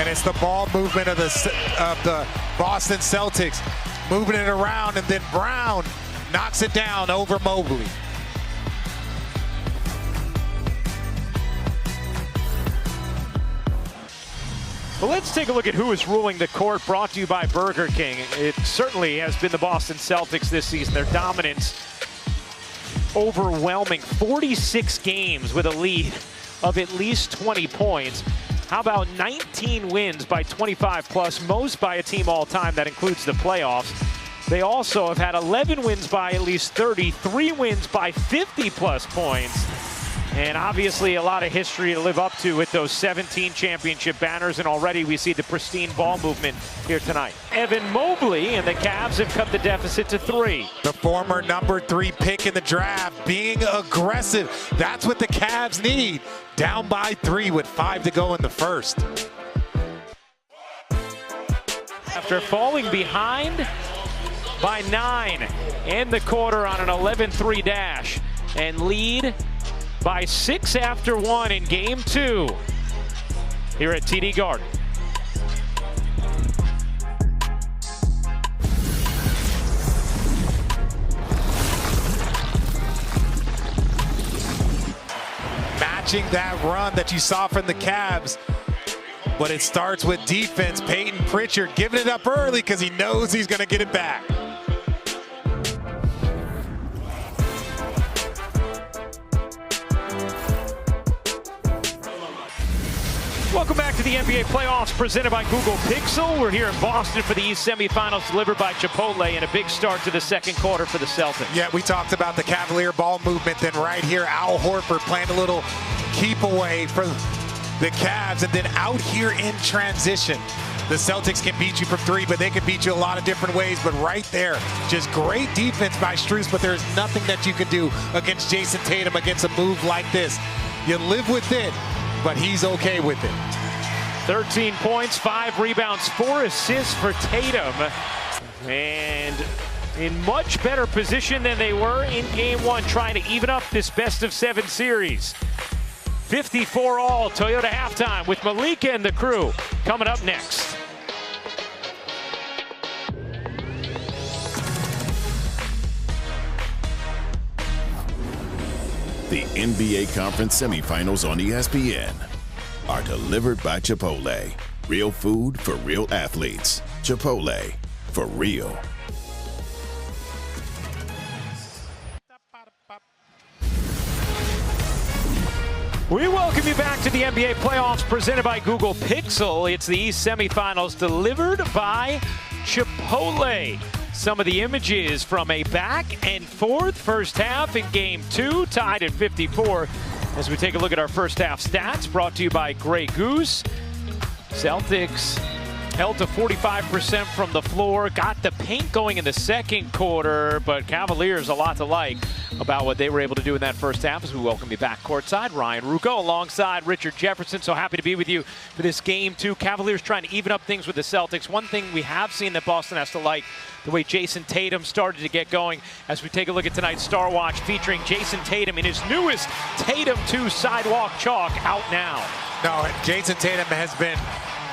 and it's the ball movement of the Boston Celtics, moving it around, and then Brown knocks it down over Mobley. Well, let's take a look at who is ruling the court, brought to you by Burger King. It certainly has been the Boston Celtics this season. Their dominance overwhelming. 46 games with a lead of at least 20 points. How about 19 wins by 25 plus, most by a team all time. That includes the playoffs. They also have had 11 wins by at least 30, 3 wins by 50 plus points. And obviously a lot of history to live up to with those 17 championship banners, and already we see the pristine ball movement here tonight. Evan Mobley and the Cavs have cut the deficit to 3. The former number 3 pick in the draft being aggressive. That's what the Cavs need. Down by 3 with 5 to go in the first. After falling behind by 9 in the quarter on an 11-3 dash and lead by 6 after 1 in game 2 here at TD Garden. Matching that run that you saw from the Cavs, but it starts with defense. Peyton Pritchard giving it up early because he knows he's going to get it back. Welcome back to the NBA playoffs presented by Google Pixel. We're here in Boston for the East semifinals delivered by Chipotle, and a big start to the second quarter for the Celtics. Yeah, we talked about the Cavalier ball movement. Then right here, Al Horford playing a little keep away for the Cavs, and then out here in transition. The Celtics can beat you from 3, but they can beat you a lot of different ways. But right there, just great defense by Strus, but there's nothing that you can do against Jason Tatum against a move like this. You live with it, but he's okay with it. 13 points, 5 rebounds, 4 assists for Tatum. And in much better position than they were in game 1, trying to even up this best-of-7 series. 54 all, Toyota halftime with Malika and the crew coming up next. The NBA Conference semifinals on ESPN are delivered by Chipotle. Real food for real athletes. Chipotle, for real. We welcome you back to the NBA playoffs presented by Google Pixel. It's the East semifinals delivered by Chipotle. Some of the images from a back and forth first half in game 2, tied at 54. As we take a look at our first half stats, brought to you by Grey Goose. Celtics held to 45% from the floor, got the paint going in the second quarter, but Cavaliers a lot to like about what they were able to do in that first half. As we welcome you back courtside, Ryan Ruocco alongside Richard Jefferson. So happy to be with you for this game 2. Cavaliers trying to even up things with the Celtics. One thing we have seen that Boston has to like, the way Jason Tatum started to get going. As we take a look at tonight's Star Watch featuring Jason Tatum in his newest Tatum 2 Sidewalk Chalk, out now. No, Jason Tatum has been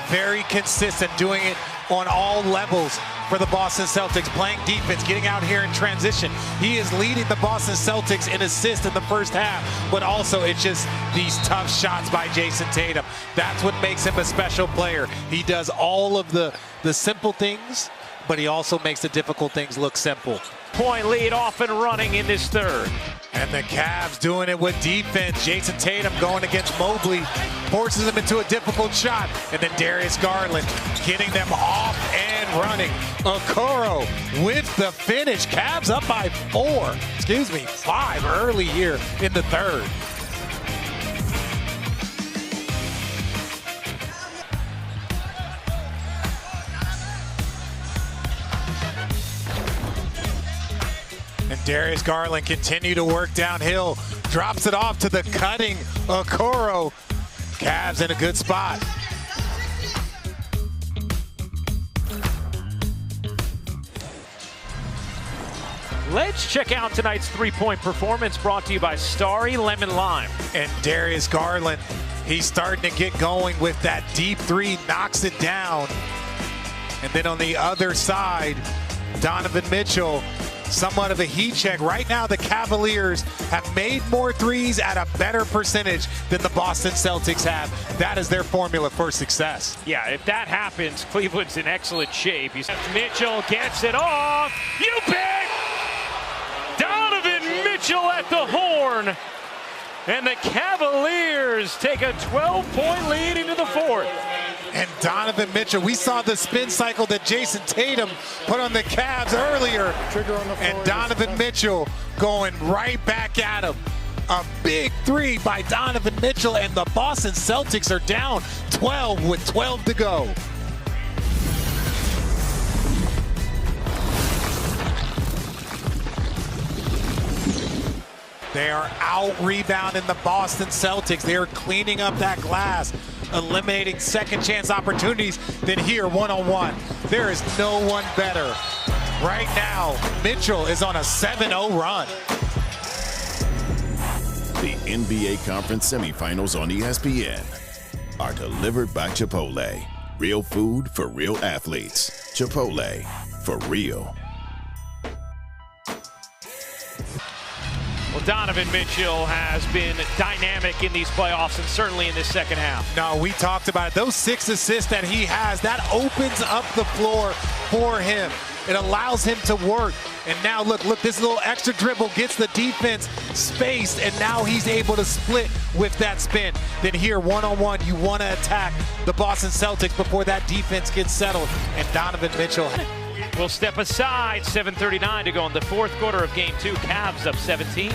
very consistent, doing it on all levels for the Boston Celtics, playing defense, getting out here in transition. He is leading the Boston Celtics in assists in the first half, but also it's just these tough shots by Jason Tatum. That's what makes him a special player. He does all of the simple things, but he also makes the difficult things look simple. Point lead off and running in this third. And the Cavs doing it with defense. Jason Tatum going against Mobley, forces him into a difficult shot. And then Darius Garland getting them off and running. Okoro with the finish. Cavs up by 5 early here in the third. And Darius Garland continue to work downhill. Drops it off to the cutting Okoro. Cavs in a good spot. Let's check out tonight's three-point performance brought to you by Starry Lemon Lime. And Darius Garland, He's starting to get going with that deep three, knocks it down. And then on the other side, Donovan Mitchell, somewhat of a heat check. Right now, the Cavaliers have made more threes at a better percentage than the Boston Celtics have. That is their formula for success. Yeah, if that happens, Cleveland's in excellent shape. Mitchell gets it off. You bet! Donovan Mitchell at the horn. And the Cavaliers take a 12-point lead into the fourth. And Donovan Mitchell, we saw the spin cycle that Jason Tatum put on the Cavs earlier. And Donovan Mitchell going right back at him. A big three by Donovan Mitchell, and the Boston Celtics are down 12 with 12 to go. They are out-rebounding the Boston Celtics. They are cleaning up that glass, eliminating second-chance opportunities. Then here, one-on-one. There is no one better. Right now, Mitchell is on a 7-0 run. The NBA Conference semifinals on ESPN are delivered by Chipotle. Real food for real athletes. Chipotle, for real. Well, Donovan Mitchell has been dynamic in these playoffs and certainly in this second half. No, we talked about it. Those 6 assists that he has, that opens up the floor for him. It allows him to work. And now look, this little extra dribble gets the defense spaced, and now he's able to split with that spin. Then here, one-on-one, you want to attack the Boston Celtics before that defense gets settled. And Donovan Mitchell will step aside. 7:39 to go in the fourth quarter of Game 2. Cavs up 17.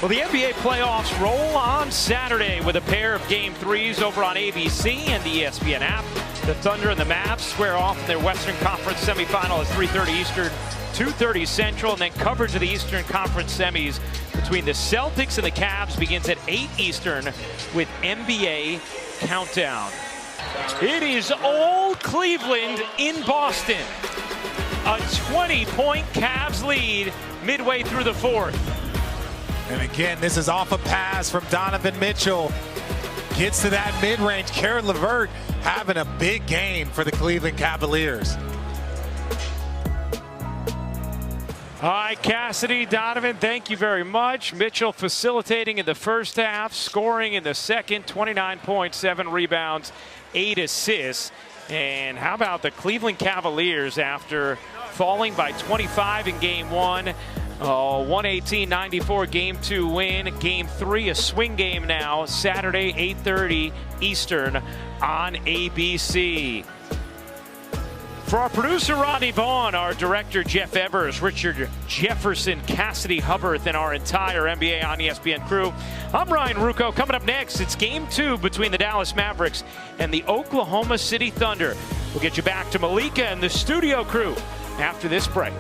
Well, the NBA playoffs roll on Saturday with a pair of Game 3s over on ABC and the ESPN app. The Thunder and the Mavs square off in their Western Conference semifinal at 3:30 Eastern, 2:30 Central, and then coverage of the Eastern Conference semis between the Celtics and the Cavs begins at 8 Eastern with NBA Countdown. It is all Cleveland in Boston. A 20-point Cavs lead midway through the fourth. And again, this is off a pass from Donovan Mitchell. Gets to that mid-range. Caris LeVert having a big game for the Cleveland Cavaliers. All right, Cassidy, Donovan, thank you very much. Mitchell facilitating in the first half, scoring in the second, 29 points, 7 rebounds, 8 assists. And how about the Cleveland Cavaliers after falling by 25 in Game 1? 118-94 Game 2 win. Game 3 a swing game now. Saturday 8:30 Eastern on ABC. For our producer Rodney Vaughn, our director Jeff Evers, Richard Jefferson, Cassidy Hubbard, and our entire NBA on ESPN crew, I'm Ryan Rucco. Coming up next, it's Game 2 between the Dallas Mavericks and the Oklahoma City Thunder. We'll get you back to Malika and the studio crew after this break.